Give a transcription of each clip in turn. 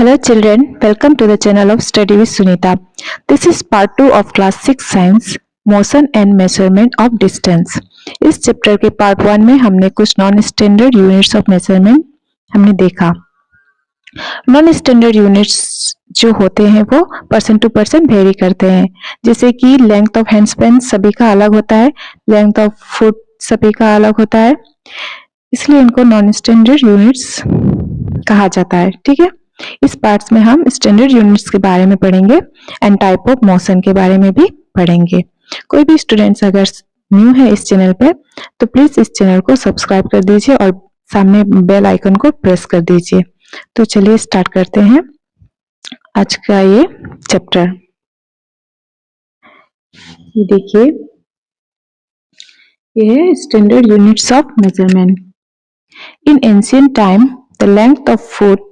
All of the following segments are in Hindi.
Hello children, welcome to the channel of Study with Sunita. This is part 2 of class 6 science, motion and measurement of distance. इस चैप्टर के पार्ट 1 में हमने कुछ non standard units of measurement हमने देखा। नॉन स्टैंडर्ड यूनिट्स जो होते हैं वो पर्सन टू पर्सन वेरी करते हैं, जैसे कि लेंथ ऑफ हैंड स्पेन सभी का अलग होता है, लेंथ ऑफ फुट सभी का अलग होता है, इसलिए इनको नॉन स्टैंडर्ड यूनिट्स कहा जाता है। ठीक है, इस पार्ट्स में हम स्टैंडर्ड यूनिट्स के बारे में पढ़ेंगे एंड टाइप ऑफ मोशन के बारे में भी पढ़ेंगे। कोई भी स्टूडेंट्स अगर न्यू है इस चैनल पे तो प्लीज इस चैनल को सब्सक्राइब कर दीजिए और सामने बेल आइकन को प्रेस कर दीजिए। तो चलिए स्टार्ट करते हैं आज का ये चैप्टर। ये देखिए, ये है standard units of measurement. In ancient time the length of foot,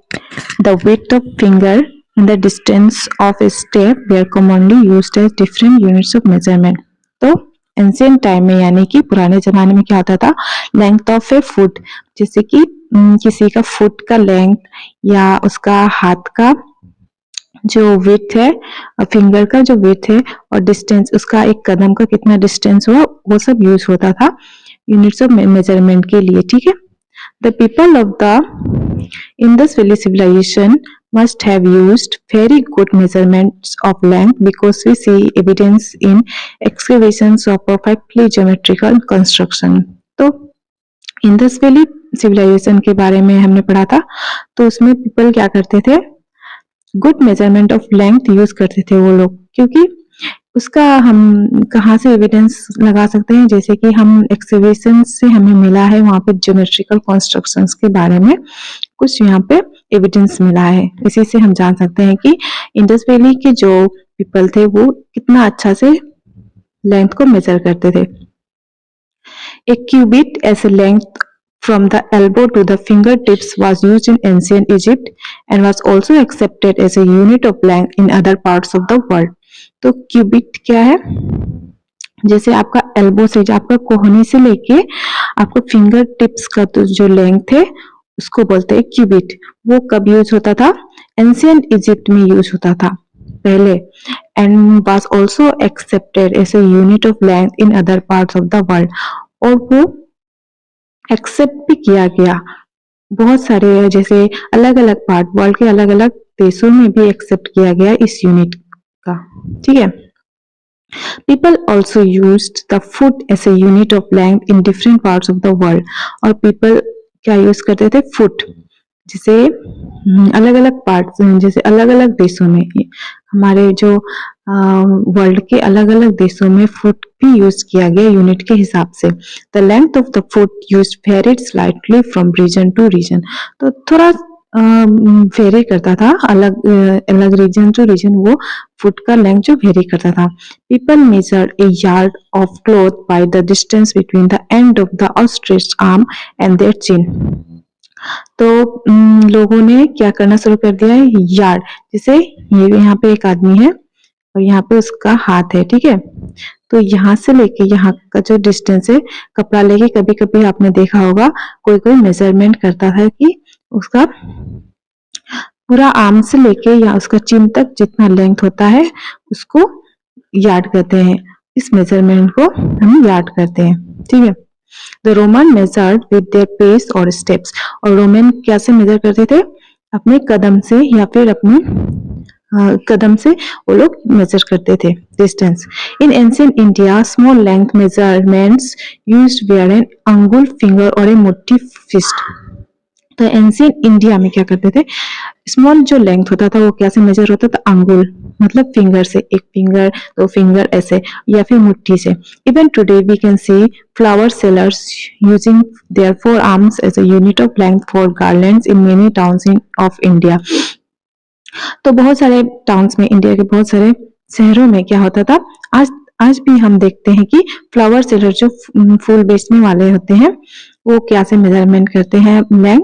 the width of finger and the distance of a step were commonly used as different units of measurement. तो एंशिएंट टाइम में यानी कि पुराने जमाने में क्या होता था, लेंथ ऑफ ए फुट, जैसे कि किसी का फुट का लेंथ या उसका हाथ का जो विड्थ है, फिंगर का जो विड्थ है और डिस्टेंस, उसका एक कदम का कितना डिस्टेंस हुआ, वो सब यूज होता था यूनिट्स ऑफ मेजरमेंट के लिए। ठीक है, the people of the Indus Valley civilization must have used very good measurements of length because we see evidence in excavations of perfectly geometrical construction. तो इंडस वैली सिविलाइजेशन के बारे में हमने पढ़ा था, तो उसमें पीपल क्या करते थे, good measurement of length use करते थे वो लोग, क्योंकि उसका हम कहाँ से एविडेंस लगा सकते हैं, जैसे कि हम एक्सकेवेशन से हमें मिला है वहां पे ज्योमेट्रिकल कंस्ट्रक्शंस के बारे में कुछ यहाँ पे एविडेंस मिला है। इसी से हम जान सकते हैं कि इंडस वैली के जो पीपल थे वो कितना अच्छा से लेंथ को मेजर करते थे। एक cubit as a length from the elbow to the fingertips was used in ancient Egypt and was also accepted as a unit of length in other parts of the world. तो क्यूबिट क्या है, जैसे आपका एल्बो से, आपका कोहनी से लेके आपको फिंगर टिप्स का तो जो लेंथ है उसको बोलते हैं क्यूबिट। वो कब यूज होता था, एंशिएंट इजिप्ट में यूज होता था पहले, and was also accepted as a unit of length in other parts of the world. और वो एक्सेप्ट भी किया गया बहुत सारे, जैसे अलग अलग पार्ट, वर्ल्ड के अलग अलग देशों में भी एक्सेप्ट किया गया इस यूनिट का। ठीक है, people also used the foot as a unit of length in different parts of the world. और people क्या यूज करते थे, फुट, जैसे अलग अलग पार्ट, जैसे अलग अलग देशों में, हमारे जो वर्ल्ड के अलग अलग देशों में फुट भी यूज किया गया यूनिट के हिसाब से। The length of the foot used varied slightly from region to region. तो थोड़ा वेरी करता था, अलग अलग रीजन टू रीजन वो फुट का लेंथ जो वेरी करता था। People measured a yard of cloth by the distance between the end of the outstretched arm and their chin. तो लोगों ने क्या करना शुरू कर दिया है, यार्ड, जैसे ये यहाँ पे एक आदमी है और यहाँ पे उसका हाथ है। ठीक है, तो यहाँ से लेके यहाँ का जो डिस्टेंस है, कपड़ा लेके कभी कभी आपने देखा होगा कोई कोई मेजरमेंट करता है कि उसका पूरा आर्म से लेके या उसका चिन तक जितना लेंथ होता है उसको यार्ड कहते हैं। इस मेजरमेंट को हम यार्ड करते हैं। ठीक है, the Roman measured with their pace और स्टेप्स। और रोमन क्या से मेजर करते थे, अपने कदम से या फिर अपने कदम से वो लोग मेजर करते थे distance. In ancient India small length measurements used were an angul finger और ए मुट्ठी फिस्ट। तो एंशिएंट इंडिया में क्या करते थे, स्मॉल जो लेंथ होता था वो कैसे मेजर होता था, अंगुल मतलब फिंगर से, एक फिंगर दो फिंगर ऐसे, या फिर मुट्ठी से। Even today we can see flower sellers using their forearms as a unit of length for garlands in many towns of India. तो बहुत सारे टाउन्स में, इंडिया के बहुत सारे शहरों में क्या होता था, आज भी हम देखते हैं कि फ्लावर सेलर जो फूल बेचने वाले होते हैं वो क्या से मेजरमेंट करते हैं लेंथ,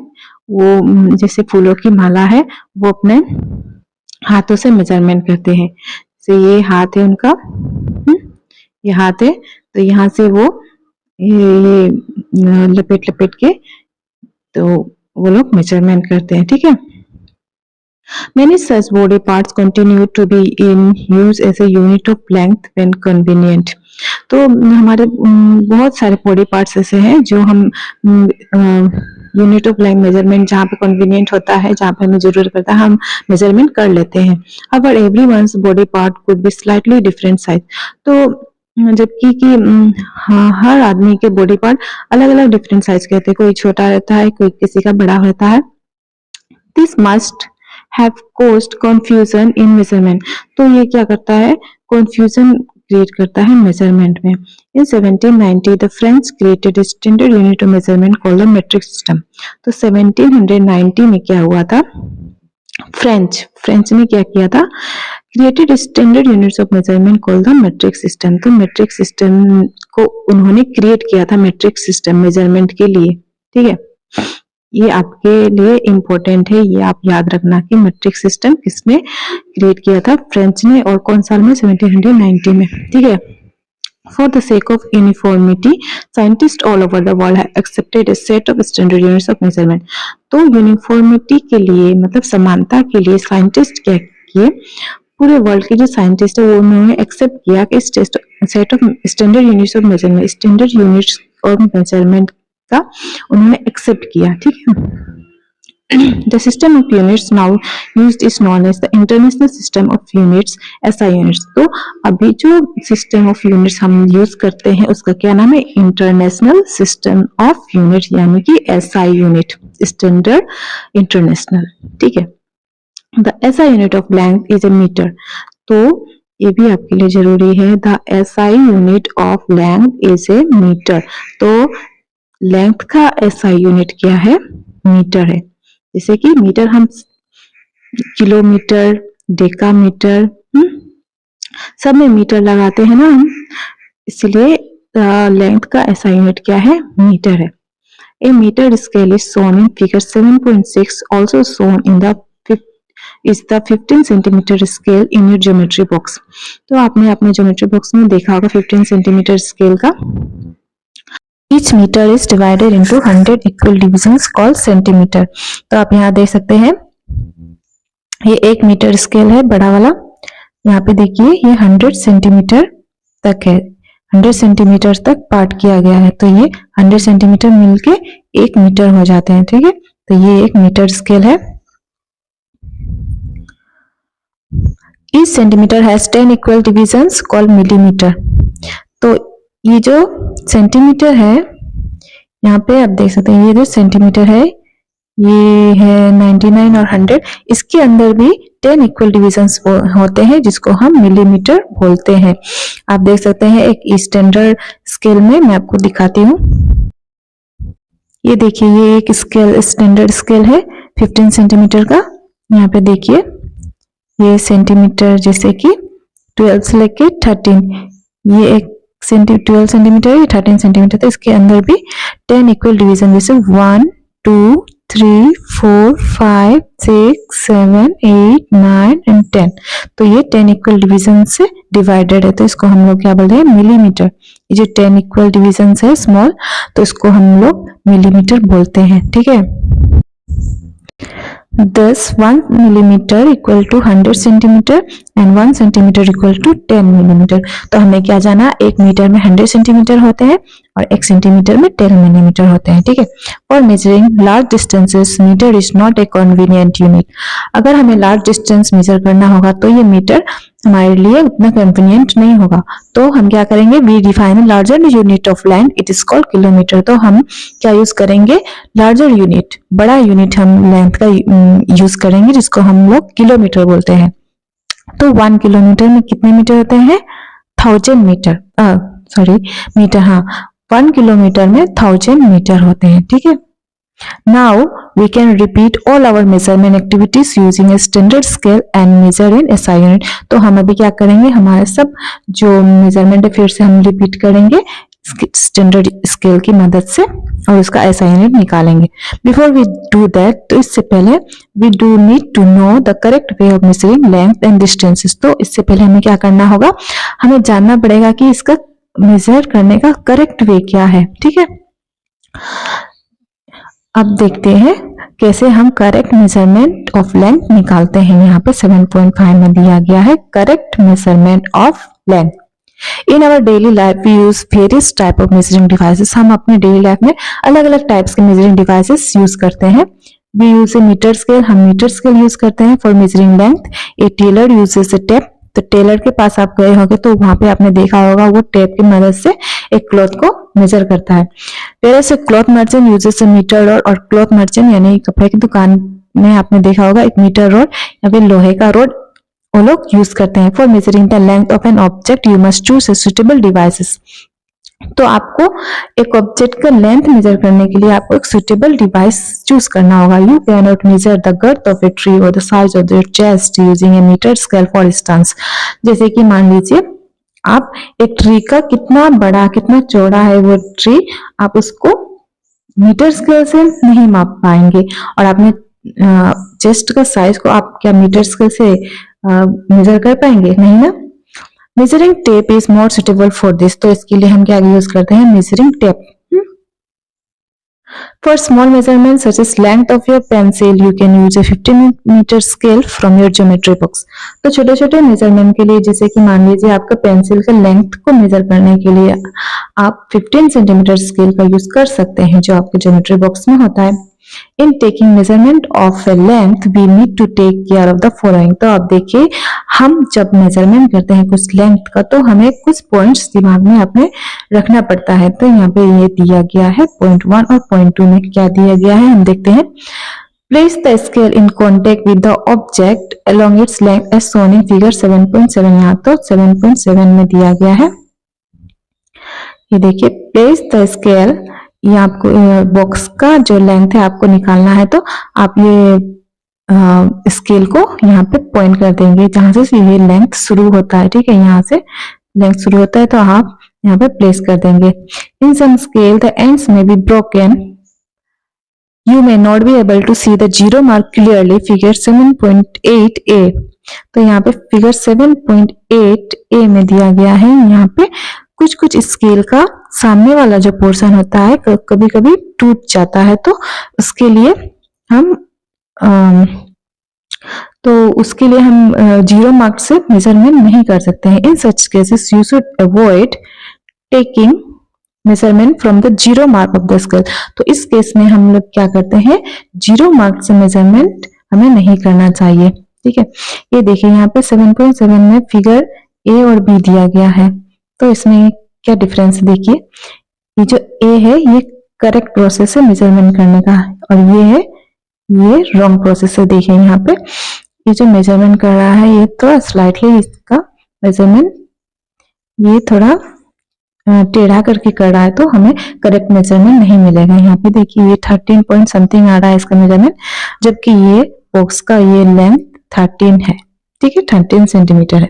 वो जैसे फूलों की माला है वो अपने हाथों से मेजरमेंट करते हैं। तो ये हाथ है उनका, ये हाथ है, तो यहाँ से वो ये लपेट लपेट के तो वो लोग मेजरमेंट करते हैं। ठीक है, Many such body parts continue to be in use as a unit of length when convenient. तो हमारे बहुत सारे बॉडी पार्ट्स ऐसे हैं जो हम यूनिट ऑफ लेंथ मेजरमेंट जहाँ पे कन्वीनियंट होता है, जहाँ पे हमें जरूरत पड़ता है, हम मेजरमेंट कर लेते हैं. However, everyone's body part could be slightly different size. तो जबकि कि हाँ, हर आदमी के बॉडी पार्ट अलग अलग डिफरेंट साइज के होते हैं. कोई छोटा रहता है, कोई किसी का बड़ा होता है. This must have caused confusion in measurement. तो ये क्या करता है, confusion create करता है measurement में. In 1790, the French created a standard unit of measurement called the metric system. तो 1790 में क्या हुआ था, फ्रेंच ने क्या किया था, created standard units of measurement called the metric system. तो मेट्रिक सिस्टम को उन्होंने क्रिएट किया था, मेट्रिक सिस्टम मेजरमेंट के लिए. ठीक है, ये आपके लिए इम्पोर्टेंट है, ये आप याद रखना कि मेट्रिक सिस्टम किसने क्रिएट किया था, फ्रेंच ने, और कौन साल में, 1790 में. ठीक है. For the sake of uniformity, scientists all over the world have accepted a set of standard units of measurement. तो यूनिफॉर्मिटी के लिए, मतलब समानता के लिए, साइंटिस्ट क्या किए, पूरे वर्ल्ड के जो साइंटिस्ट है वो उन्होंने एक्सेप्ट किया कि set of standard units of measurement, standard units of measurement का उन्होंने एक्सेप्ट किया. ठीक है. The system of units now used is known as the International System of Units, SI units. तो अभी जो सिस्टम ऑफ यूनिट्स हम यूज करते हैं उसका क्या नाम है, इंटरनेशनल सिस्टम ऑफ यूनिट, यानी कि SI यूनिट, स्टैंडर्ड इंटरनेशनल. ठीक है. The SI unit of length is a meter. तो ये भी आपके लिए जरूरी है. The SI unit of length is a meter. तो लेंथ का SI यूनिट क्या है, मीटर है. जैसे कि मीटर हम किलोमीटर, डेकामीटर, सब में मीटर लगाते हैं ना हम, इसलिए लेंथ का SI यूनिट क्या है, मीटर है. A meter scale is shown in figure 7.6, also shown in the 15 centimeter scale in your geometry box. तो आपने अपने geometry box में देखा होगा 15 centimeter scale का. Each meter is divided into 100 equal divisions called centimeter. तो आप यहाँ देख सकते हैं, ये 1 मीटर स्केल है बड़ा वाला. यहाँ पे देखिए ये 100 सेंटीमीटर तक है, 100 सेंटीमीटर तक पार्ट किया गया है. तो ये 100 सेंटीमीटर मिलके 1 मीटर हो जाते हैं. ठीक है. तो ये 1 मीटर स्केल है. Each centimeter has 10 equal divisions called millimeter. तो ये जो सेंटीमीटर है, यहाँ पे आप देख सकते हैं, ये जो सेंटीमीटर है ये है 99 और 100, इसके अंदर भी 10 इक्वल डिविजन्स होते हैं जिसको हम मिलीमीटर बोलते हैं. आप देख सकते हैं एक स्टैंडर्ड स्केल में, मैं आपको दिखाती हूँ. ये देखिए, ये एक स्केल, स्टैंडर्ड स्केल है 15 सेंटीमीटर का. यहाँ पे देखिए ये सेंटीमीटर, जैसे कि 12 से लेके 13, ये एक 12 सेंटीमीटर, ये 13 सेंटीमीटर. तो इसके अंदर भी 10 इक्वल डिवीजन, जैसे 1 2 3 4 5 6 7 8 9 एंड 10. तो ये 10 इक्वल डिवीजन से डिवाइडेड है. तो इसको हम लोग क्या बोलते हैं, मिलीमीटर. ये जो 10 इक्वल डिवीजन है स्मॉल, तो इसको हम लोग मिलीमीटर बोलते हैं. ठीक है. Thus, 1 millimeter equal to 100 centimeter and 1 centimeter equal to 10 millimeter. तो हमें क्या जाना, 1 मीटर में 100 सेंटीमीटर होते हैं और 1 सेंटीमीटर में 10 मिलीमीटर होते हैं. ठीक है. For measuring large distances, meter is not a convenient unit. अगर हमें large distance measure करना होगा तो ये मीटर हमारे लिए उतना कन्वीनियंट नहीं होगा. तो हम क्या करेंगे, we define a larger unit of length, it is called kilometer. तो हम क्या यूज करेंगे, लार्जर यूनिट, बड़ा यूनिट हम लेंथ का यूज करेंगे जिसको हम लोग किलोमीटर बोलते हैं. तो 1 किलोमीटर में कितने मीटर होते हैं, 1000 मीटर, मीटर. हाँ, 1 किलोमीटर में 1000 मीटर होते हैं. ठीक है. Now we can repeat all our measurement activities using a standard scale and measure in SI unit. तो हम अभी क्या करेंगे, हमारे सब जो मेजरमेंट है फिर से हम रिपीट करेंगे स्टैंडर्ड स्केल की मदद से और उसका SI यूनिट निकालेंगे. बिफोर वी डू दैट, तो इससे पहले we do need to know the correct way of measuring length and distances. तो इससे पहले हमें क्या करना होगा, हमें जानना पड़ेगा कि इसका मेजर करने का करेक्ट वे क्या है. ठीक है. अब देखते हैं कैसे हम करेक्ट मेजरमेंट ऑफ लेंथ निकालते हैं। यहाँ पे 7.5 में दिया गया है correct measurement of length. In our daily life we use various type of measuring devices. हम अपने डेली लाइफ में अलग अलग टाइप्स के मेजरिंग डिवाइसेस यूज करते हैं। We use a metre scale, हम मीटर स्केल यूज करते हैं for measuring length. A tailor uses a tape, तो टेलर के पास आप गए होंगे तो वहां पे आपने देखा होगा वो टेप की मदद से एक क्लॉथ को मेजर करता है। वेयरएज ए क्लॉथ मर्चेंट यूजेस ए मीटर रॉड, और क्लॉथ मर्चेंट यानी कपड़े की दुकान में आपने देखा होगा एक मीटर रॉड या फिर लोहे का रॉड वो लोग यूज करते हैं। For measuring the length of an object you must choose a suitable devices. तो आपको एक ऑब्जेक्ट का लेंथ मेजर करने के लिए आपको एक सुटेबल डिवाइस चूज करना होगा। You can not measure the girth of a tree or the size of the chest using a metre scale for instance. जैसे कि मान लीजिए आप एक ट्री का कितना बड़ा कितना चौड़ा है वो ट्री, आप उसको मीटर स्केल से नहीं माप पाएंगे, और आपने चेस्ट का साइज को आप क्या मीटर स्केल से मेजर कर पाएंगे? नहीं ना। Measuring tape is more suitable for this, तो इसके लिए हम क्या यूज करते हैं? Measuring tape. For small measurements such as length of your pencil, you can use a 15 meter scale from your geometry box. तो छोटे छोटे मेजरमेंट के लिए, जैसे कि मान लीजिए आपका पेंसिल का लेंथ को मेजर करने के लिए आप 15 सेंटीमीटर स्केल का यूज कर सकते हैं जो आपके ज्योमेट्री बॉक्स में होता है। In taking measurement of a length we need to take care of the following. तो आप देखिए हम जब मेजरमेंट करते हैं कुछ लेंथ का तो हमें कुछ पॉइंट्स दिमाग में अपने रखना पड़ता है। तो यहाँ पे ये दिया गया है पॉइंट 1 और पॉइंट 2 में क्या दिया गया है हम देखते हैं। Place the scale in contact with the object along its length as shown in figure 7.7। यहाँ तो 7.7 में दिया गया है। ये देखिए प्लेस द स्केल, ये आपको बॉक्स का जो लेंथ है आपको निकालना है, तो आप ये स्केल को यहाँ पे पॉइंट कर देंगे जहां से ये लेंथ शुरू होता है। ठीक है, यहाँ से लेंथ शुरू होता है तो आप यहाँ पे प्लेस कर देंगे। In some scale the ends may be broken, you may not be able to see the zero mark clearly, figure 7.8a। तो यहाँ पे फिगर 7.8a में दिया गया है। यहाँ पे कुछ कुछ स्केल का सामने वाला जो पोर्शन होता है कभी कभी टूट जाता है, तो उसके लिए हम जीरो मार्क से मेजरमेंट नहीं कर सकते हैं। In such cases you should avoid taking measurement from the zero mark of the scale. तो इस केस में हम लोग क्या करते हैं, जीरो मार्क से मेजरमेंट हमें नहीं करना चाहिए। ठीक है, ये देखिए यहाँ पे 7.7 में फिगर ए और बी दिया गया है, तो इसमें क्या डिफरेंस देखिए, ये जो ए है ये करेक्ट प्रोसेस है मेजरमेंट करने का, और ये है ये रॉन्ग प्रोसेस है। देखिए यहाँ पे ये जो मेजरमेंट कर रहा है ये थोड़ा स्लाइटली इसका मेजरमेंट ये थोड़ा टेढ़ा करके कर रहा है, तो हमें करेक्ट मेजरमेंट नहीं मिलेगा। यहाँ पे देखिए ये 13 पॉइंट समथिंग आ रहा है इसका मेजरमेंट, जबकि ये बॉक्स का ये लेंथ 13 है। ठीक है, 13 सेंटीमीटर है।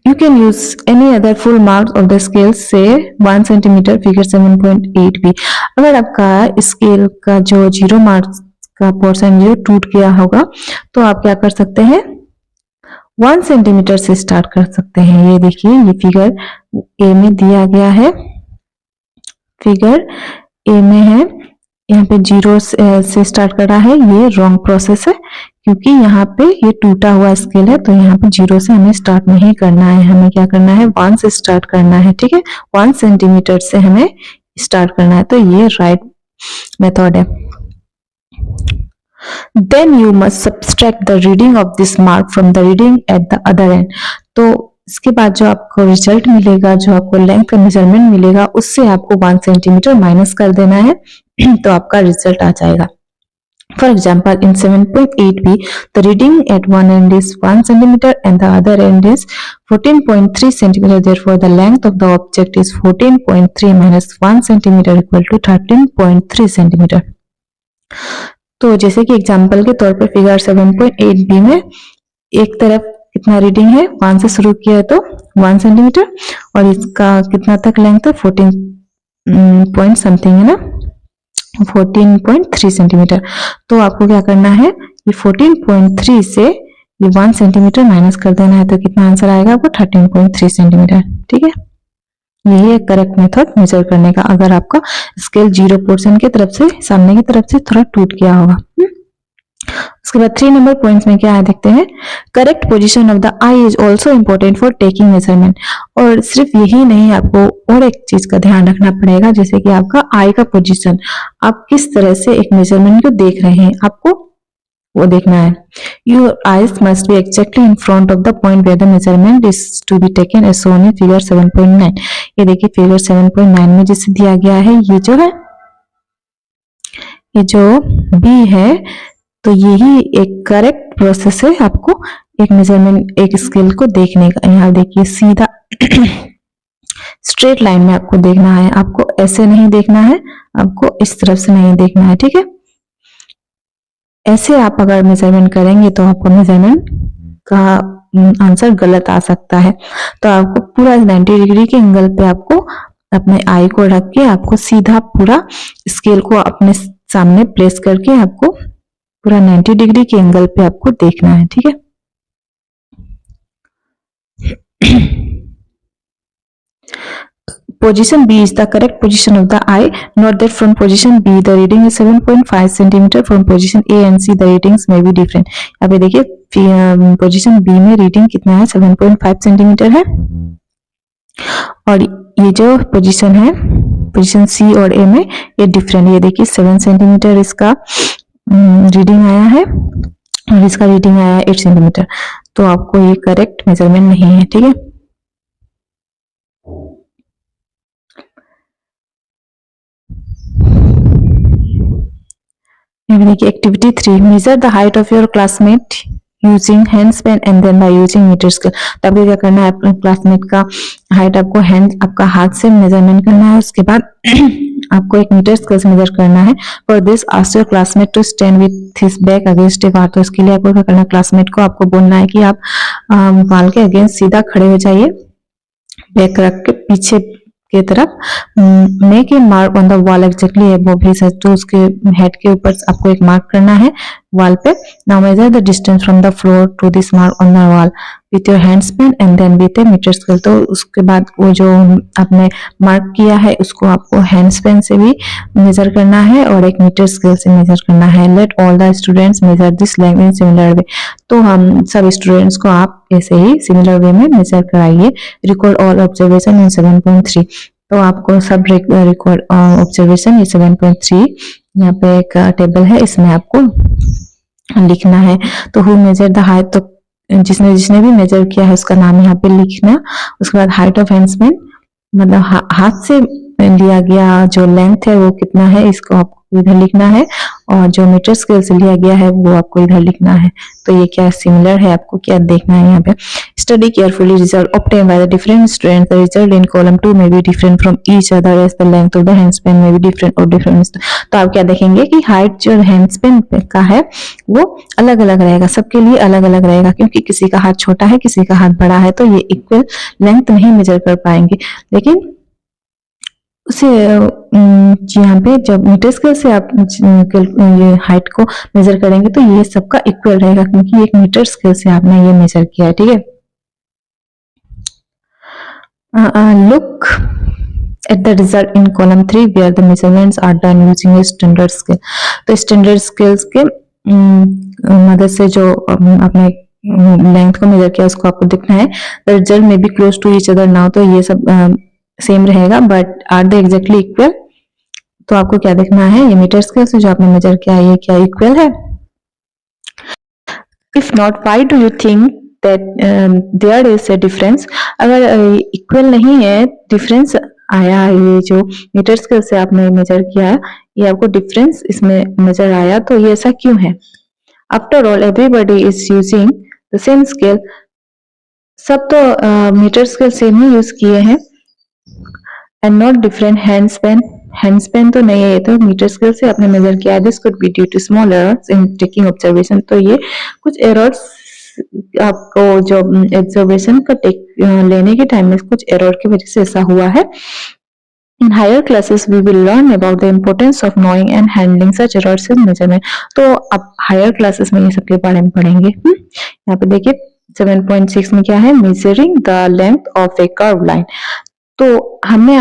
You can use any other full marks of the scale, say 1 centimeter, figure 7.8b। अगर आपका स्केल का जो जीरो मार्क्स का पोर्शन जो टूट गया होगा तो आप क्या कर सकते हैं, 1 सेंटीमीटर से स्टार्ट कर सकते हैं। ये देखिए ये फिगर ए में दिया गया है, फिगर ए में है, यहाँ पे जीरो से स्टार्ट कर रहा है, ये रॉन्ग प्रोसेस है क्योंकि यहाँ पे ये टूटा हुआ स्केल है, तो यहाँ पे जीरो से हमें स्टार्ट नहीं करना है, हमें क्या करना है 1 से स्टार्ट करना है। ठीक है, 1 सेंटीमीटर से हमें स्टार्ट करना है, तो ये राइट मेथड है। Then you must subtract the reading of this mark from the reading at the other end। तो इसके बाद जो आपको रिजल्ट मिलेगा, जो आपको लेंथ का मेजरमेंट मिलेगा, उससे आपको 1 सेंटीमीटर माइनस कर देना है तो आपका रिजल्ट आ जाएगा। For example, in 7.8b, the reading at one end is 1 centimeter and the other end is 14.3 centimeter. Therefore, the length of the object is 14.3 minus 1 centimeter equal to 13.3 centimeter। तो जैसे कि एग्जाम्पल के तौर पर फिगर 7.8b में एक तरफ कितना रीडिंग है, 1 से शुरू किया है तो 1 सेंटीमीटर, और इसका कितना तक लेंथ है 14 पॉइंट समथिंग है ना, 14.3 सेंटीमीटर। तो आपको क्या करना है, ये 14.3 से ये 1 सेंटीमीटर माइनस कर देना है, तो कितना आंसर आएगा आपको 13.3 सेंटीमीटर। ठीक है। यही है करेक्ट मेथड मेजर करने का, अगर आपका स्केल 0 पोर्शन की तरफ से सामने की तरफ से थोड़ा टूट गया होगा। उसके बाद 3 नंबर पॉइंट्स में क्या है देखते हैं। Correct position of the I is also important for taking measurement. और सिर्फ यही नहीं, आपको और एक चीज का ध्यान रखना पड़ेगा, जैसे कि आपका आई का पोजीशन, आप किस तरह से एक मेजरमेंट को देख रहे हैं, आपको वो देखना है। Your eyes must be exactly in front of the point where the measurement is to be taken as shown in figure 7.9। ये देखिए फिगर 7.9 में जिसे दिया गया है, ये जो बी है, तो यही एक करेक्ट प्रोसेस है आपको एक मेजरमेंट, एक स्केल को देखने का। यहाँ देखिए सीधा स्ट्रेट लाइन में आपको देखना है, आपको ऐसे नहीं देखना है, आपको इस तरफ से नहीं देखना है, ठीक है। ऐसे आप अगर मेजरमेंट करेंगे तो आपको मेजरमेंट का आंसर गलत आ सकता है। तो आपको पूरा 90 डिग्री के एंगल पे आपको अपने आई को रख के आपको सीधा पूरा स्केल को अपने सामने प्लेस करके आपको पूरा 90 डिग्री के एंगल पे आपको देखना है, ठीक है। Position B is the correct position of the eye. Note that from position B the reading is 7.5 centimeter. From position A and C the readings may be different. यहाँ पे देखिए पोजीशन B में रीडिंग कितना है, 7.5 सेंटीमीटर है, और ये जो पोजीशन है पोजीशन C और A में ये डिफरेंट, ये देखिए 7 सेंटीमीटर इसका रीडिंग आया है और इसका रीडिंग आया है 8 सेंटीमीटर। तो आपको ये करेक्ट मेजरमेंट नहीं है, ठीक है। देखिए activity 3, measure the height of your classmate using hand span and then by using metre scale. तो आपको क्या करना है, अपने क्लासमेट का हाइट आपको आपका हाथ से मेजरमेंट करना है, उसके बाद आपको एक मीटर स्केल से मेजर करना है। For this ask your classmate to stand with his back against a wall. तो इसके लिए आपको क्या करना है, क्लासमेट को आपको बोलना है कि आप वॉल के अगेंस्ट सीधा खड़े हो जाइए, बैक रख के पीछे के तरफ, make a mark on the wall exactly above his head. तो उसके हेड के ऊपर आपको एक मार्क करना है वॉल पे। Now measure the distance from the floor to this mark on the wall with your hand span and then with a metre scale. तो उसके बाद वो जो आपने मार्क किया है उसको आपको हैंड स्पेन से भी मेजर करना है और एक मीटर स्केल से मेजर करना है। Let all the students measure this length in similar way. तो हम सब स्टूडेंट्स को आप ऐसे ही सिमिलर वे में मेजर कराइए। रिकॉर्ड ऑल ऑब्जर्वेशन इन 7.3। तो आपको सब रिकॉर्ड ऑब्जर्वेशन ये 7.3 यहाँ पे एक टेबल है, इसमें आपको लिखना है। तो हु मेजर द हाइट, तो जिसने भी मेजर किया है उसका नाम यहाँ पे लिखना। उसके बाद हाइट ऑफ हैंडस्पैन, मतलब हाथ से लिया गया जो लेंथ है वो कितना है, इसको आपको इधर लिखना है, और जो मीटर स्केल से लिया गया है वो आपको इधर लिखना है। तो ये क्या सिमिलर है, आपको क्या देखना है यहाँ पे। Study carefully result obtain by the different students. The result in column 2 may be different from each other as the length of the handspan may be different और डिफरेंट। तो आप क्या देखेंगे कि हाइट जो हैंडस्पैन का है वो अलग अलग रहेगा, सबके लिए अलग अलग रहेगा, क्योंकि किसी का हाथ छोटा है किसी का हाथ बड़ा है, तो ये इक्वल लेंथ नहीं मेजर कर पाएंगे। लेकिन उसे यहाँ पे जब मीटर स्केल से आप ये हाइट को मेजर करेंगे तो ये सबका इक्वल रहेगा, क्योंकि एक मीटर स्केल से आपने ये मेजर किया है, ठीक है। Look at the result in column 3 where the measurements are done using a standard scale. तो स्टैंडर्ड स्केल्स के मदद से जो आपने लेंथ को मेजर किया उसको आपको देखना है। The result may be close to each other now. तो ये सब सेम रहेगा, but are they exactly equal. तो आपको क्या देखना है, ये मीटर स्केल से जो आपने मेजर किया है ये क्या इक्वल है। If not why do you think that there is a difference. अगर इक्वल नहीं है, डिफरेंस आया, ये जो मीटर स्केल से आपने मेजर किया ये आपको डिफरेंस इसमें नजर आया, तो ये ऐसा क्यों है। After all everybody is using the same scale. सब तो मीटर स्केल सेम ही यूज किए हैं, एंड नॉट डिफरेंट हैंडस्पैन। हैंडस्पैन तो नहीं है, ये तो मीटर स्केल से आपने मेजर किया है। This could be due to small errors in taking observation. तो ये कुछ एरर्स आपको जो ऑब्जर्वेशन का लेने के टाइम में कुछ एरर की वजह से ऐसा हुआ है। In higher classes, we will learn about the importance of knowing and handling such errors in measurement. तो आप हायर क्लासेस में ये सब के बारे में पढ़ेंगे। यहाँ पे देखिए 7.6 में क्या है, measuring the length of a curved line। तो हमने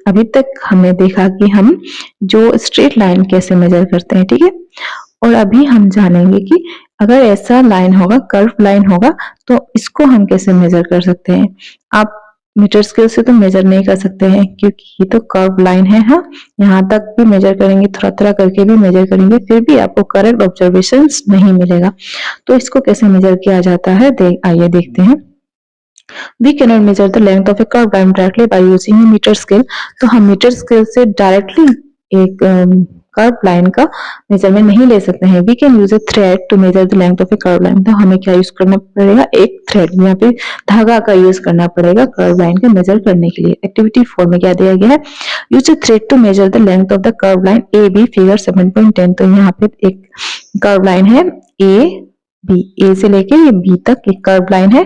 अभी तक हमने देखा कि हम जो स्ट्रेट लाइन कैसे मेजर करते हैं, ठीक है। और अभी हम जानेंगे कि अगर ऐसा लाइन होगा, कर्व लाइन होगा, तो इसको हम कैसे मेजर कर सकते हैं। आप मीटर स्केल से तो मेजर नहीं कर सकते हैं क्योंकि ये तो कर्व लाइन है। हाँ, यहाँ तक भी मेजर करेंगे, थोड़ा थोड़ा करके भी मेजर करेंगे, फिर भी आपको करेक्ट ऑब्जर्वेशन नहीं मिलेगा। तो इसको कैसे मेजर किया जाता है, आइए देखते हैं। We cannot measure the length of a curved line directly by using a meter scale. तो हम मीटर स्केल से डायरेक्टली एक कर्व लाइन का मेजरमेंट नहीं ले सकते हैं। We can use a thread to measure the length of a curve line. तो हमें क्या यूज करना पड़ेगा, एक थ्रेड, यहाँ पे धागा का यूज करना पड़ेगा कर्व लाइन का मेजर करने के लिए। एक्टिविटी 4 में क्या दिया गया है, use a thread to measure the length of the curve line A B, figure 7.10। तो यहाँ पे एक कर्व लाइन है ए बी, ए से लेके ये बी तक एक कर्व लाइन है,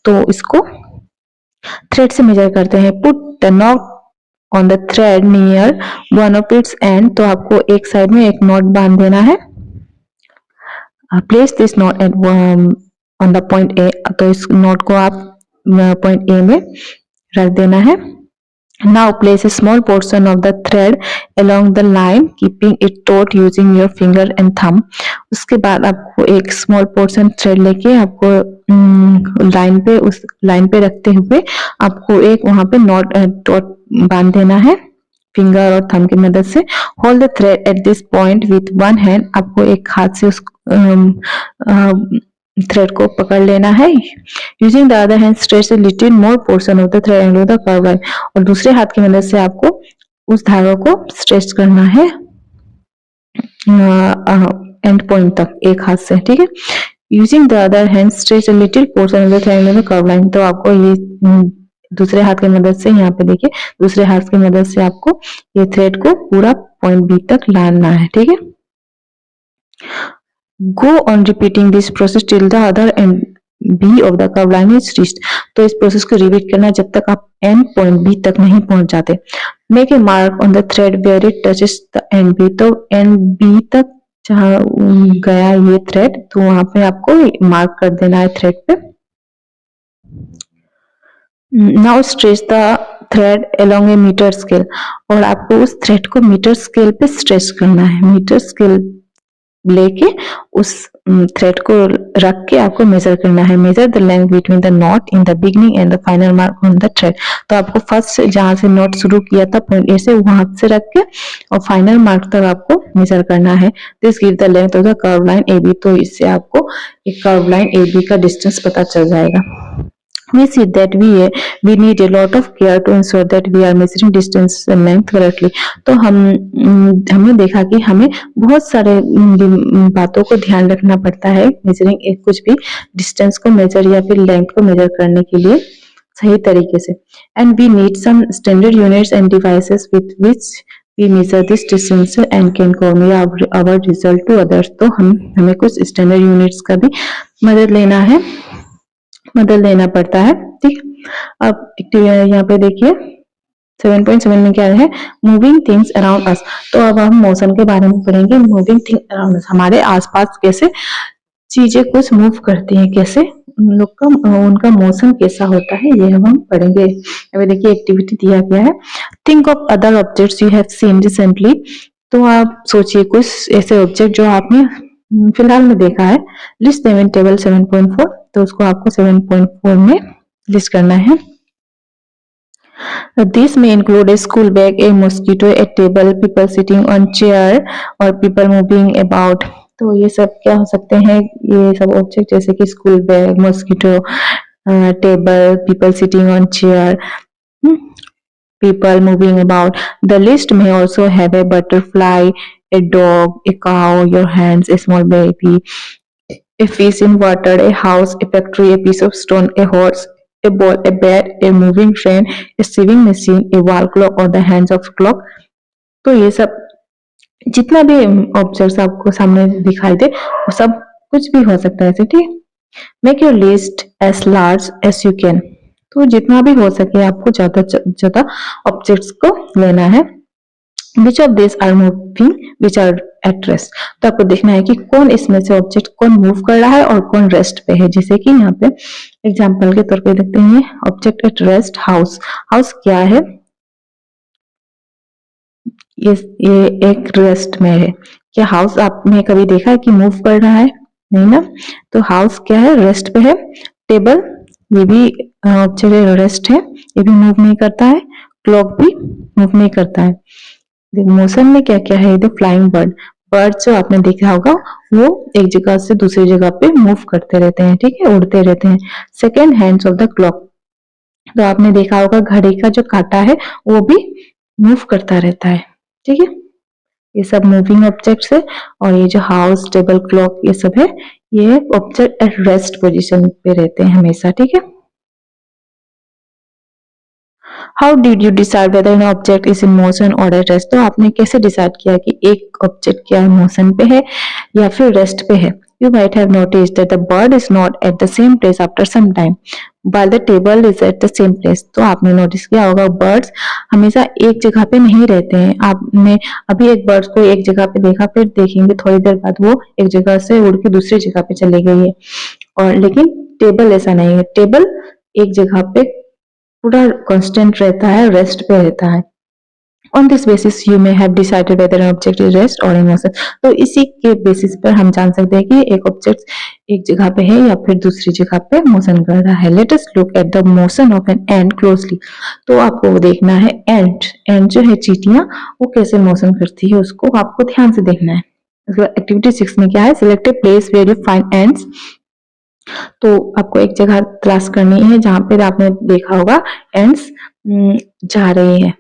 तो इसको थ्रेड से मेजर करते हैं। Put the not on the thread near one of its and. तो आपको एक साइड में एक नॉट बांध देना है। Place this not at on the point A. तो इस नॉट को आप पॉइंट ए में रख देना है। Now place a small portion of the thread along the line, keeping it taut using your finger and thumb. उसके बाद आपको एक small portion thread लेके आपको लाइन पे, उस लाइन पे रखते हुए आपको एक वहां पे नॉट डॉट बांध देना है फिंगर और थंब की मदद से। Hold the thread at this point with one hand. आपको एक हाथ से उस थ्रेड को पकड़ लेना है। Using the other hand stretch a little more portion of the thread and the curve line. और दूसरे हाथ की मदद से आपको उस धागा को स्ट्रेच करना है एंड पॉइंट तक एक हाथ से, ठीक है। Using the other hand stretch a little portion of the thread and the curve line. तो आपको ये दूसरे हाथ की मदद से, यहाँ पे देखिए, दूसरे हाथ की मदद से आपको ये थ्रेड को पूरा पॉइंट बी तक लाना है, ठीक है। Go on repeating this process till the other end B of the curve line is reached. तो इस प्रोसेस को रिपीट करना जब तक आप एंड पॉइंट बी तक नहीं पहुंच जाते। Make a mark on the thread where it touches the end B. तो एंड बी तक जहां गया ये थ्रेड, तो वहां पे आपको मार्क कर देना है थ्रेड पे। Now stretch the thread along a meter scale. और आपको उस थ्रेड को मीटर स्केल पे स्ट्रेच करना है। मीटर स्केल लेके उस थ्रेड को रख के आपको मेजर करना है। Major the length between the not in the beginning and the final mark on the thread. तो आपको फर्स्ट जहां से नॉट शुरू किया था पॉइंट ए से, वहां से रख के और फाइनल मार्क तक आपको मेजर करना है। This give the length of the curve line A B. तो इससे आपको एक कर्व लाइन ए बी का डिस्टेंस पता चल जाएगा। We see that we need a lot of care to ensure that we are measuring distance and length correctly. तो हमने देखा कि हमें बहुत सारे बातों को ध्यान रखना पड़ता है मेजरिंग कुछ भी डिस्टेंस को मेजर या फिर लेंथ को मेजर करने के लिए सही तरीके से। And we need some standard units and devices with which we measure this distance and can compare our result to others. तो हमें कुछ स्टैंडर्ड यूनिट्स का भी मदद लेना पड़ता है, ठीक। अब यहाँ पे देखिए 7.7 में क्या है, मूविंग थिंग्स अराउंड अस। तो अब हम मोशन के बारे में पढ़ेंगे। मूविंग थिंग अराउंड अस, हमारे आसपास कैसे चीजें कुछ मूव करती हैं, कैसे उनका मोशन कैसा होता है, ये हम पढ़ेंगे। अभी देखिए एक्टिविटी दिया गया है, think of other objects you have seen recently. तो आप सोचिए कुछ ऐसे ऑब्जेक्ट जो आपने फिलहाल में देखा है। List them in table 7.4। तो उसको आपको 7.4 में लिस्ट करना है। This may include a school bag, a mosquito, a table, people sitting on chair और people moving about. तो ये सब क्या हो सकते हैं, ये सब ऑब्जेक्ट जैसे कि school bag, mosquito, table, people sitting on chair, people moving about. The list may also have a butterfly, a dog, a cow, your hands, a small baby, a fish in water, a house, a factory, a piece of stone, a horse, a ball, a bat, a moving train, a sewing machine, a wall clock or the hands of clock. तो ये सब जितना भी ऑब्जेक्ट्स आपको सामने दिखाई दे वो सब कुछ भी हो सकता है ऐसे, ठीक। Make your list as large as you can. तो जितना भी हो सके आपको ज्यादा ऑब्जेक्ट्स को लेना है। Which of this are moving which are at rest. तो आपको देखना है कि कौन इसमें से ऑब्जेक्ट कौन मूव कर रहा है और कौन रेस्ट पे है। जैसे कि यहाँ पे एग्जांपल के तौर पे देखते हैं object at rest house. House क्या है, ये एक रेस्ट में है। क्या हाउस आपने कभी देखा है कि मूव कर रहा है? नहीं ना। तो हाउस क्या है, रेस्ट पे है। टेबल ये भी ऑब्जेक्ट रेस्ट है, ये भी मूव नहीं करता है। क्लॉक भी मूव नहीं करता है। मोशन में क्या क्या है, फ्लाइंग बर्ड। बर्ड जो आपने देखा होगा वो एक जगह से दूसरी जगह पे मूव करते रहते हैं, ठीक है, उड़ते रहते हैं। Second hands of the clock, तो आपने देखा होगा घड़ी का जो कांटा है वो भी मूव करता रहता है, ठीक है। ये सब मूविंग ऑब्जेक्ट्स है। और ये जो हाउस, टेबल, क्लॉक ये सब है, ये ऑब्जेक्ट एट रेस्ट पोजीशन पे रहते हैं हमेशा, ठीक है। How did you decide whether an object is in motion और एट रेस्ट। तो आपने कैसे डिसाइड किया कि एक ऑब्जेक्ट क्या है, मोशन पे है या फिर रेस्ट पे है। You might have noticed that the bird is not at the same place after some time while the table is at the same place। तो आपने नोटिस किया होगा बर्ड्स हमेशा एक जगह पे नहीं रहते हैं। आपने अभी एक बर्ड्स को एक जगह पे देखा, फिर देखेंगे थोड़ी देर बाद वो एक जगह से उड़ के दूसरी जगह पे चली गई है। और लेकिन टेबल ऐसा नहीं है, टेबल एक जगह पे पूरा कांस्टेंट रहता है, रेस्ट पे रहता है। On this basis you may have decided whether an object is rest or in motion। तो इसी के बेसिस पर हम जान सकते हैं कि एक ऑब्जेक्ट एक जगह पे है या फिर दूसरी जगह पे मोशन कर रहा है। Let us look at the motion of an ant closely। तो आपको वो देखना है एंट जो है चींटियां, वो कैसे मोशन करती है उसको आपको ध्यान से देखना है। एक्टिविटी 6 में क्या है, select a place where you find ants. तो आपको एक जगह तलाश करनी है जहां पर आपने देखा होगा एंट्स जा रहे हैं।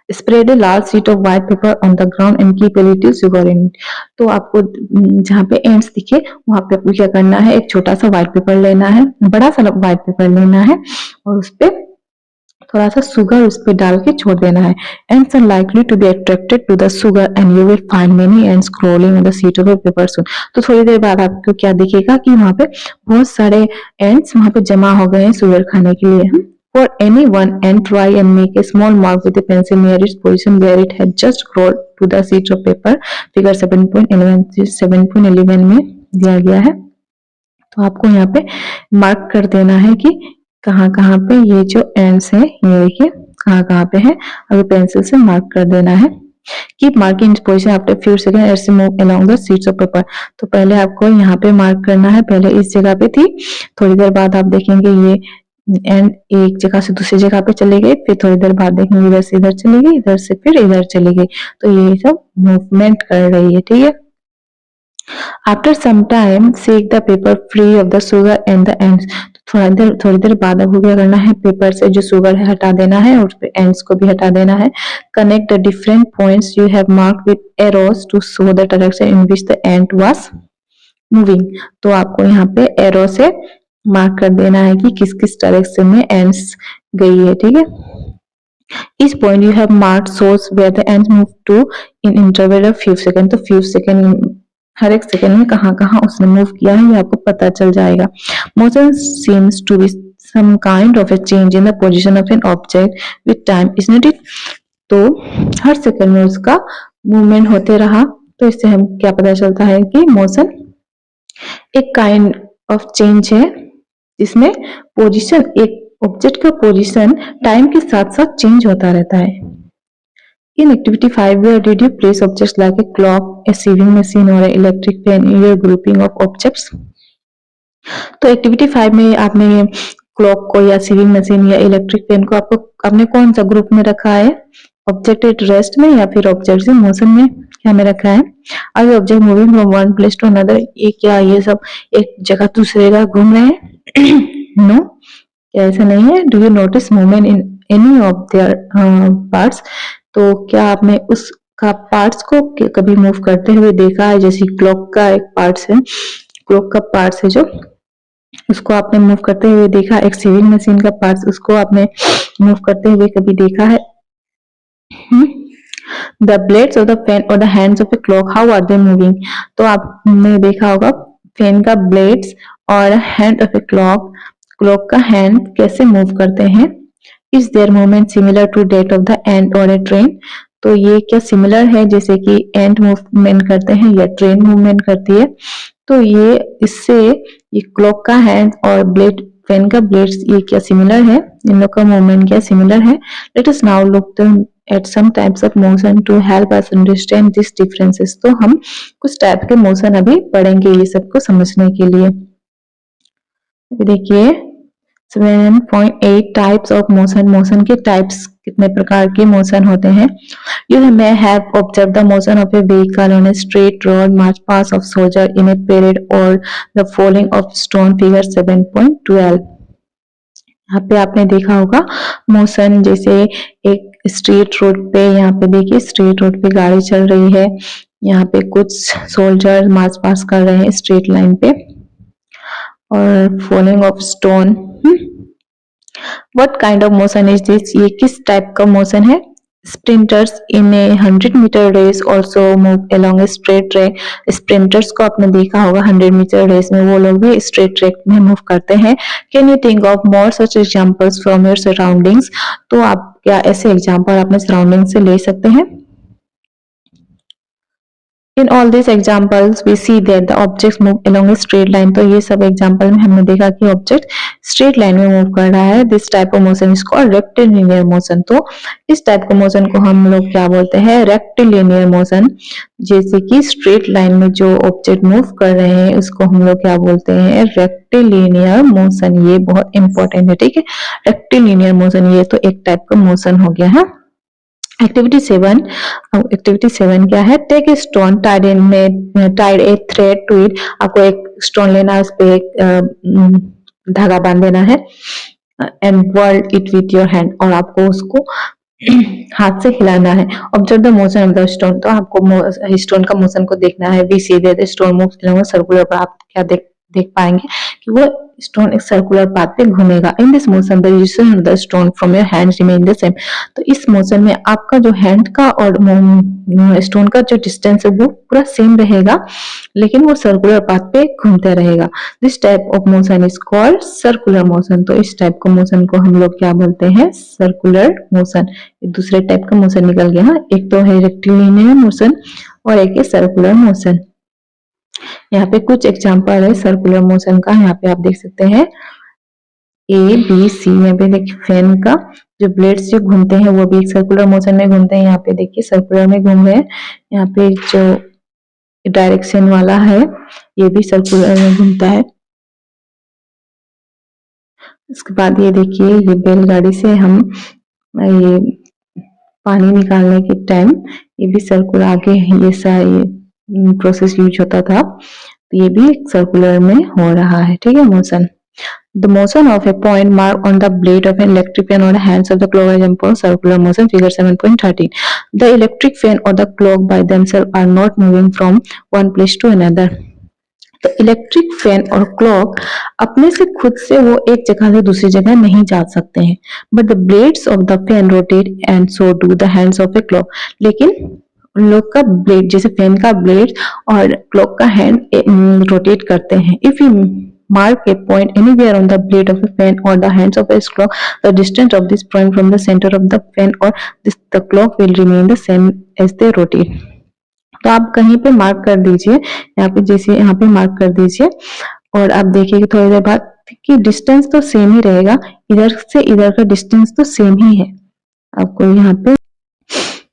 Spread a large sheet of white paper on the ground and keep a little sugar in it. तो आपको जहाँ पे एंड्स दिखे वहां पे आपको क्या करना है, एक छोटा सा व्हाइट पेपर लेना है, बड़ा सा व्हाइट पेपर लेना है और उस पे थोड़ा सा शुगर उस पे डाल के छोड़ देना है। Ants are likely to be attracted to the sugar and you will find many ants crawling on the sheet of paper soon. तो थोड़ी देर बाद आपको क्या दिखेगा कि वहां पे बहुत सारे एंड्स वहां पे जमा हो गए हैं शुगर खाने के लिए। For any one ant, try and make a small mark with a pencil near its position where it had just crawled to the sheet of paper। Figure 7.11 में दिया गया है। तो आपको यहाँ पे मार्क कर देना है कि कहाँ कहाँ पे ये जो एंड्स है ये देखिए कहाँ कहाँ पे है, अभी पेंसिल से मार्क कर देना है। Keep marking position after few second as you move along the sheets of paper. तो पहले आपको यहाँ पे मार्क करना है, पहले इस जगह पे थी, थोड़ी देर बाद आप देखेंगे ये एंड एक जगह से दूसरी जगह पे चले गए, फिर थोड़ी देर बाद देखेंगे इधर से इधर चली गई, इधर से फिर इधर चली गई। तो ये सब मूवमेंट कर रही है, ठीक है। After some time shake the paper free of the sugar and the ants. थोड़ी देर बाद आपको क्या करना है, पेपर से जो शुगर है हटा देना है और एंड्स को भी हटा देना है। Connect the different points you have marked with arrows to show the direction in which the ant was moving. तो आपको यहाँ पे एरो से मार्क कर देना है कि किस किस डायरेक्शन में एंड्स गई है, ठीक है। इस point you have marked shows where the ants move to in interval of few second. तो फ्यू सेकंड हर एक सेकंड में कहाँ कहाँ उसने मूव किया है ये आपको पता चल जाएगा। Motion seems to be some kind of a change in the position of an object with time, isn't it? तो हर सेकंड में उसका मूवमेंट होते रहा, तो इससे हम क्या पता चलता है कि मोशन एक काइंड ऑफ चेंज है जिसमें पोजीशन, एक ऑब्जेक्ट का पोजीशन टाइम के साथ साथ चेंज होता रहता है। In activity 5, where did you place objects like a clock, a sewing machine or an electric fan in your grouping of objects? तो एक्टिविटी 5 में आपने क्लॉक को या सीविंग मशीन या इलेक्ट्रिक पेन को आपने कौन सा ग्रुप में रखा है, ऑब्जेक्ट एट रेस्ट में या फिर ऑब्जेक्ट इन मोशन में क्या में रखा है। Are object moving from one place to another, ये क्या ये सब एक जगह दूसरे जगह घूम रहे हैं? नो, ऐसा नहीं है। Do you notice movement in any of their parts. तो क्या आपने उसका पार्ट्स को कभी मूव करते हुए देखा है, जैसे क्लॉक का एक पार्ट्स है, क्लॉक का पार्ट्स है जो उसको आपने मूव करते हुए देखा। एक सीविंग मशीन का पार्ट्स उसको आपने मूव करते हुए कभी देखा है? The blades of the fan और the hands of a clock, how are they moving. तो आपने देखा होगा फैन का ब्लेड्स और hand of a clock, clock का हैंड कैसे मूव करते हैं। Is their movement similar to that of the ant और ए ट्रेन। तो ये क्या सिमिलर है जैसे कि एंट मूवमेंट करते हैं या ट्रेन मूवमेंट करती है। तो ये इससे ये क्लॉक का हैंड और ब्लेड फैन का ब्लेड्स ये क्या सिमिलर है, इन लोग का मूवमेंट क्या सिमिलर है। Let us now look at some types of motion to help us understand these differences। तो हम कुछ टाइप के मोशन अभी पढ़ेंगे ये सबको समझने के लिए। देखिए 7.8 टाइप्स ऑफ मोशन। मोशन के टाइप्स कितने प्रकार के मोशन होते हैं। You may have observed the motion of a vehicle on a straight road, march past of soldier in a parade, or the falling of stone, figure 7.12। यहाँ पे आपने देखा होगा मोशन, जैसे एक स्ट्रेट रोड पे, यहाँ पे देखिए स्ट्रेट रोड पे गाड़ी चल रही है, यहाँ पे कुछ सोल्जर मार्च पास कर रहे हैं स्ट्रेट लाइन पे, और falling of stone. What kind of motion is this, ये किस टाइप का मोशन है। Sprinters in a 100 metre race also move along a straight track. Sprinters को आपने देखा होगा 100 मीटर रेस में वो लोग भी स्ट्रेट ट्रैक में मूव करते हैं। Can you think of more such examples from your surroundings. तो आप क्या ऐसे एग्जांपल अपने सराउंडिंग से ले सकते हैं। In all these examples, we see that the objects move along a straight line। तो ये सब एग्जाम्पल में हमने देखा कि ऑब्जेक्ट स्ट्रेट लाइन में मूव कर रहा है। This type of motion is called rectilinear motion. तो इस टाइप के मोशन को हम लोग क्या बोलते हैं, रेक्टिलिनियर मोशन। जैसे कि स्ट्रेट लाइन में जो ऑब्जेक्ट मूव कर रहे हैं उसको हम लोग क्या बोलते हैं, रेक्टिलिनियर मोशन। ये बहुत इंपॉर्टेंट है, ठीक है। रेक्टिलिनियर मोशन ये तो एक टाइप का मोशन हो गया है। एक्टिविटी 7 क्या है, take a stone tied a thread to it. आपको एक स्टोन लेना है, उस पे एक धागा बांध देना है, and whirl it with your hand, और आपको उसको हाथ से हिलाना है। Observe the motion of the stone. तो आपको स्टोन का मोशन को देखना है। We see that the stone moves along circular. पर आप क्या देख पाएंगे कि वो स्टोन एक सर्कुलर पाथ पे घूमेगा। In this motion the distance of the stone from your hand remain the same. तो इस मोशन में आपका जो हैंड का और स्टोन का जो डिस्टेंस है वो पूरा सेम रहेगा, लेकिन वो सर्कुलर पाथ पे घूमते रहेगा। This type of motion is called circular motion. तो इस टाइप का मोशन को हम लोग क्या बोलते हैं, सर्कुलर मोशन। दूसरे टाइप का मोशन निकल गया। एक तो है रेक्टिलिनियर मोशन और एक है सर्कुलर मोशन। यहाँ पे कुछ एग्जांपल है सर्कुलर मोशन का। यहाँ पे आप देख सकते हैं ए बी सी। यहाँ पे देखिए फैन का जो ब्लेड्स जो घूमते हैं वो भी एक सर्कुलर मोशन में घूमते हैं। यहाँ पे देखिए सर्कुलर में घूम रहे हैं। यहाँ पे जो डायरेक्शन वाला है ये भी सर्कुलर में घूमता है। इसके बाद ये देखिए ये बैलगाड़ी से हम ये पानी निकालने के टाइम ये भी सर्कुलर आगे ये सारा प्रोसेस यूज होता था, तो ये भी सर्कुलर में हो रहा है, ठीक है motion. The motion of a point mark on the blade of an electric fan or the hands of the clock is called circular motion, figure 7.13। The electric fan or the clock by themselves are not moving from one place to another। तो इलेक्ट्रिक फैन और क्लॉक अपने से खुद से वो एक जगह से दूसरी जगह नहीं जा सकते हैं। But the blades of the fan rotate and so do the hands of a clock. लेकिन उन लोग का ब्लेड, जैसे फैन का ब्लेड और क्लॉक का हैंड रोटेट करते हैं। If you mark a point anywhere on the blade of a fan or the hands of a clock, the distance of this point from the center of the fan or the clock will remain the same as they rotate। तो आप कहीं पे मार्क कर दीजिए, यहाँ पे जैसे यहाँ पे मार्क कर दीजिए, और आप देखिए कि थोड़ी देर बाद कि डिस्टेंस तो सेम ही रहेगा, इधर से इधर का डिस्टेंस तो सेम ही है आपको यहाँ पे,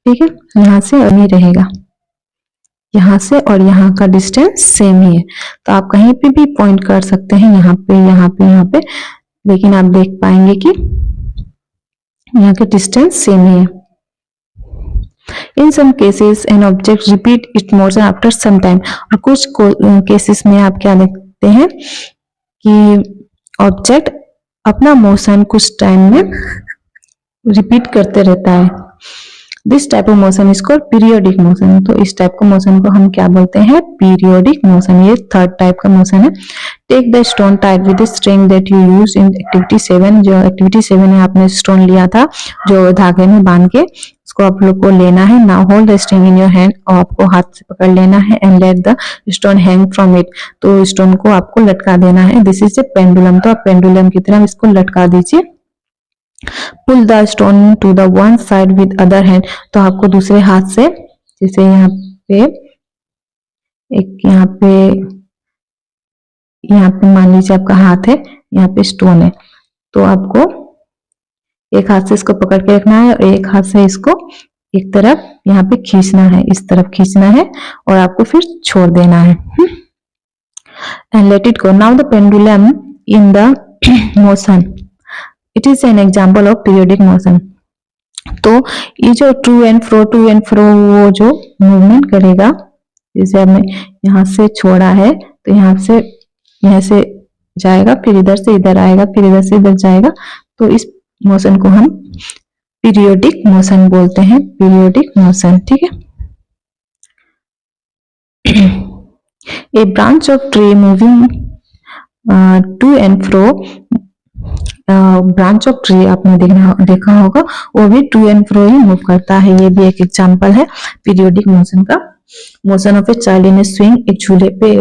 ठीक है। यहाँ से और नहीं रहेगा, यहाँ से और यहाँ का डिस्टेंस सेम ही है। तो आप कहीं पे भी पॉइंट कर सकते हैं, यहाँ पे यहाँ पे यहाँ पे, लेकिन आप देख पाएंगे कि यहाँ के डिस्टेंस सेम ही है। In some cases an object repeat it motion after some time. और कुछ केसेस में आप क्या देखते हैं कि ऑब्जेक्ट अपना मोशन कुछ टाइम में रिपीट करते रहता है। This type of motion is called periodic motion. तो इस टाइप का मोशन को हम क्या बोलते हैं, पीरियोडिक मोशन। ये थर्ड टाइप का मोशन है। Take the stone tied with the string that you use in activity 7। जो एक्टिविटी 7 में आपने स्टोन लिया था जो धागे में बांध के, उसको आप लोग को लेना है। Now hold the string in your hand, और आपको हाथ से पकड़ लेना है, and let the stone hang from it. तो स्टोन को आपको लटका देना है। This is a pendulum. तो आप पेंडुलम की तरह इसको लटका दीजिए। Pull the stone to the one side with other hand, तो आपको दूसरे हाथ से, जैसे यहाँ पे एक यहाँ पे मान लीजिए आपका हाथ है, यहाँ पे स्टोन है, तो आपको एक हाथ से इसको पकड़ के रखना है और एक हाथ से इसको एक तरफ यहाँ पे खींचना है, इस तरफ खींचना है और आपको फिर छोड़ देना है and let it go. Now the pendulum in the motion, it is an example of periodic motion. तो ये जो टू एंड फ्रो वो जो मूवमेंट करेगा, जैसे हमने यहाँ से छोड़ा है तो यहाँ से जाएगा, फिर इधर से इधर आएगा, फिर इधर से इधर जाएगा, तो इस मोशन को हम पीरियोडिक मोशन बोलते हैं, पीरियोडिक मोशन, ठीक है। A branch of tree moving to and fro, branch of tree आपने देखा होगा, वो भी टू एंड फ्रो ही मूव करता है। ये भी एक एग्जांपल है पीरियोडिक मोशन का। Motion of a child in a swing, एक झूले पे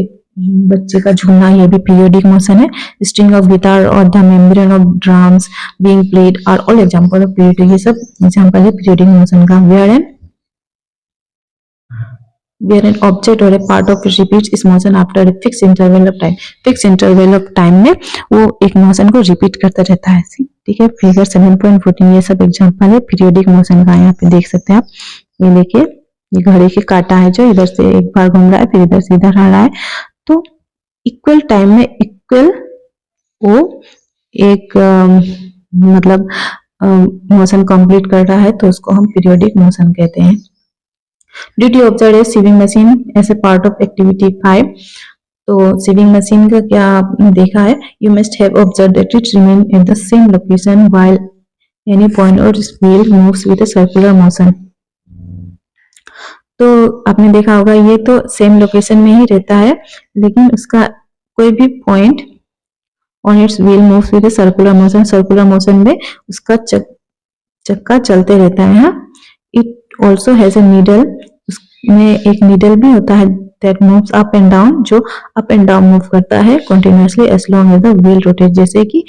बच्चे का झूलना, ये भी पीरियोडिक मोशन है। स्ट्रिंग ऑफ गिटार और the membrane of drums being played are all example of periodic, ये सब एग्जांपल है पीरियोडिक मोशन का। where an object or a part of it repeats its motion after a fixed interval of time, fixed interval of time में वो एक मोशन को रिपीट करता रहता है, ठीक है। फिगर 7.14 ये सब एग्जांपल है पीरियोडिक मोशन का। यहाँ पे देख सकते हैं आप, ये देखिए, ये घड़ी के कांटा है जो इधर से एक बार घूम रहा है, फिर इधर से इधर आ रहा है, तो इक्वल टाइम में इक्वल वो एक मतलब मोशन कंप्लीट कर रहा है, तो उसको हम पीरियोडिक मोशन कहते हैं। Did you observe a sewing machine as a part of activity 5? तो sewing machine का क्या आपने देखा है? You must have observed that it remains at the same location while any point or wheel moves with a circular motion. तो आपने देखा होगा ये तो सेम लोकेशन में ही रहता है, लेकिन उसका कोई भी point on its wheel moves with a circular motion, circular motion में उसका चक्का चलते रहता है। हाँ, it also has a needle, उसमें एक नीडल भी होता है that moves up and down, जो अप एंड डाउन मूव करता है continuously as long as the wheel rotate, जैसे कि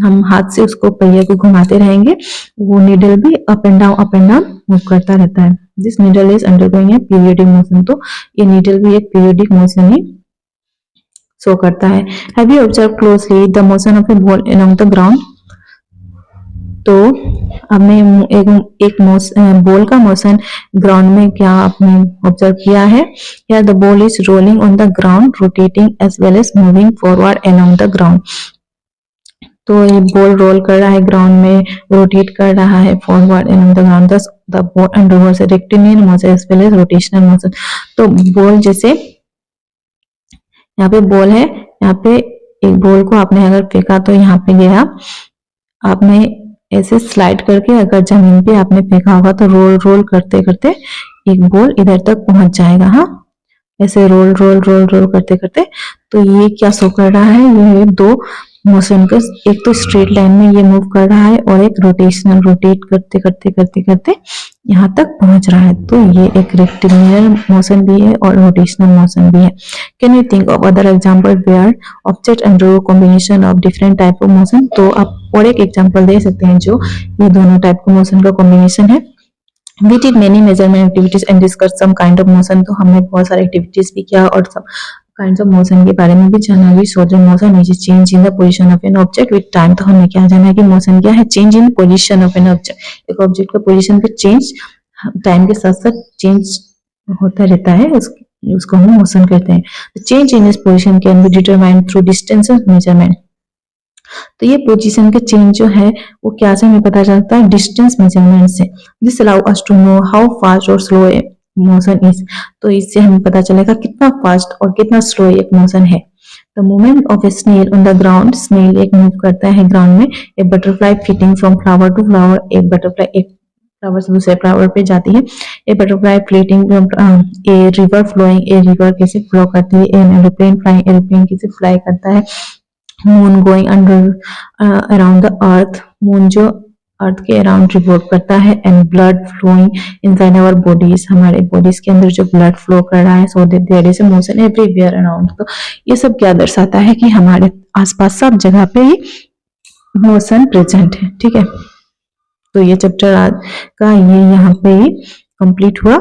हम हाथ से उसको पहिए को घुमाते रहेंगे, वो नीडल भी अप एंड डाउन मूव करता रहता है। This needle is undergoing A periodic motion, तो ये नीडल भी एक पीरियोडिक मोशन ही शो करता है। Have you observe closely the motion of A ball along the ground? तो हमने एक बॉल का मोशन ग्राउंड में क्या आपने ऑब्जर्व किया है? या the ball is rolling on the ground, rotating as well as moving forward along the ground. तो ये बॉल रोल कर रहा है ग्राउंड में, रोटेट कर रहा है forward along the ground, thus the ball undergoes a rectilinear motion as well as rotational motion. तो बॉल जैसे यहाँ पे बॉल है, यहाँ पे एक बॉल को आपने अगर फेंका तो यहाँ पे गया, आपने ऐसे स्लाइड करके अगर जमीन पे आपने फेंका होगा तो रोल रोल करते करते एक बॉल इधर तक पहुंच जाएगा। हाँ, ऐसे रोल रोल रोल रोल करते करते, तो ये क्या शो कर रहा है? ये दो मोशन का, एक तो स्ट्रेट लाइन में ये मूव कर रहा है और एक रोटेशनल, रोटेट करते करते करते करते यहाँ तक पहुंच रहा है। तो ये एक रेक्टिलिनियर मोशन भी है और रोटेशनल मोशन भी है। Can you think of other example where object undergo combination of different type of motion? तो आप और एक एग्जांपल दे सकते हैं जो ये दोनों टाइप का मोशन का कॉम्बिनेशन है। We did many measurement activities and discussed some kind of motion, तो हमने बहुत सारे एक्टिविटीज भी किया और सब काइंड्स ऑफ मोशन के बारे में भी जाना। भी so the motion is change in the position of an object with time, तो हमने क्या जाना है कि मोशन क्या है? Change in position of an object, एक ऑब्जेक्ट का पोजीशन का चेंज टाइम के साथ साथ चेंज होता रहता है, उसको हम मोशन कहते हैं। चेंज इन इस position can be determined through distance measurement. तो ये पोजीशन का चेंज जो है वो क्या से हमें पता चलता है? डिस्टेंस मेजरमेंट से। This allow us to know how fast और स्लो ए मोशन इज, तो इससे हमें पता चलेगा कितना फास्ट और कितना स्लो एक मोशन है। The movement of a snail on the ground, snail एक मूव करता है ग्राउंड में। A butterfly flitting from flower to flower, एक बटरफ्लाई एक फ्लावर से दूसरे फ्लावर पे जाती है। A butterfly flitting from a river flowing, a river कैसे फ्लो करती है। एन एरोप्लेन फ्लाइंग, एरोप्लेन कैसे फ्लाई करता है। Moon going under around the earth, moon जो अर्थ के अराउंड रिवॉल्व करता है। And blood flowing inside our bodies, हमारे बॉडीज के अंदर जो ब्लड फ्लो कर रहा है। So that there is a motion everywhere around. तो ये सब क्या दर्शाता है कि हमारे आसपास सब जगह पे ही मोशन प्रेजेंट है, ठीक है। तो ये चैप्टर आज का ये यहाँ पे ही कंप्लीट हुआ।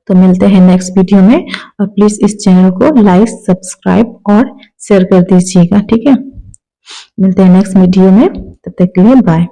तो मिलते हैं नेक्स्ट वीडियो में, और प्लीज इस चैनल को लाइक, सब्सक्राइब और शेयर कर दीजिएगा, ठीक है। मिलते हैं नेक्स्ट वीडियो में, तब तक के लिए बाय।